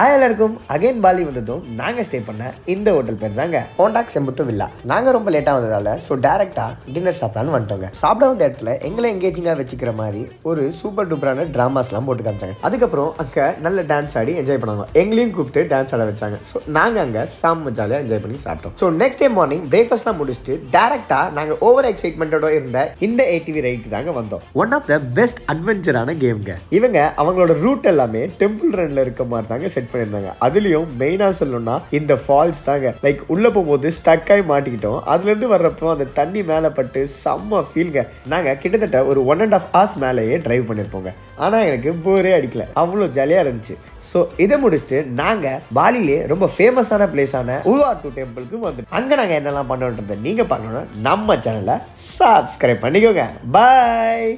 எல்லாருக்கும் again poly வந்ததும் நாங்கள் ஸ்டே பண்ண இந்த ஹோட்டல் பேர் தாங்க ஹோண்டாக் செம்புட்டு வில்லா. நாங்கள் ரொம்ப லேட்டாக வந்ததால ஸோ டேரெக்டாக டின்னர் சாப்பிடலான்னு வந்துட்டோங்க. சாப்பிட வந்த இடத்துல எங்களை எங்கேஜிங்காக வச்சுக்கிற மாதிரி ஒரு சூப்பர் டூப்பரான ட்ராமாஸ்லாம் போட்டு காமிச்சாங்க. அதுக்கப்புறம் அங்கே நல்ல டான்ஸ் ஆடி என்ஜாய் பண்ணுவாங்க. எங்களையும் கூப்பிட்டு டான்ஸ் ஆட வச்சாங்க. ஸோ நாங்கள் அங்கே செம்ம ஜாலியாக என்ஜாய் பண்ணி சாப்பிட்டோம். ஸோ நெக்ஸ்ட் டே மார்னிங் பிரேக்ஃபாஸ்ட்லாம் முடிச்சுட்டு டேரெக்டாக நாங்கள் ஓவர் எக்ஸைட்மெண்ட்டோட இருந்த இந்த ஏடிவி ரைடுக்கு தாங்க வந்தோம். ஒன் ஆஃப் த பெஸ்ட் அட்வென்ச்சரான கேம்ங்க. இவங்க அவங்களோட ரூட் எல்லாமே டெம்பிள் ரன்ல இருக்க மாதிரி தாங்க செட் பண்ணியிருந்தாங்க. அதுலயும் மெயினா சொல்லணும்னா இந்த ஃபால்ஸ் தாங்க. லைக் உள்ள போகும்போது ஸ்டக் ஆகி மாட்டிக்கிட்டோம். அதுல இருந்து வர்றப்போ அந்த தண்ணி மேல பட்டு செம்ம ஃபீல்ங்க. நாங்க கிட்டத்தட்ட ஒரு 1.5 hours மேலேயே டிரைவ் பண்ணிருப்போங்க. ஆனா எனக்கு போரே அடிக்கல, அவ்வளோ ஜாலியா இருந்துச்சு. ஸோ இதை முடிச்சுட்டு நாங்க பாலிலே ரொம்ப ஃபேமஸான பிளேஸான உருவாட்டு டெம்பிளுக்கு வந்து அங்க நாங்க என்னெல்லாம் பண்ணோன்றதை நீங்க பார்க்கணும்னா நம்ம சேனலை சப்ஸ்கிரைப் பண்ணிக்கோங்க. பாய்.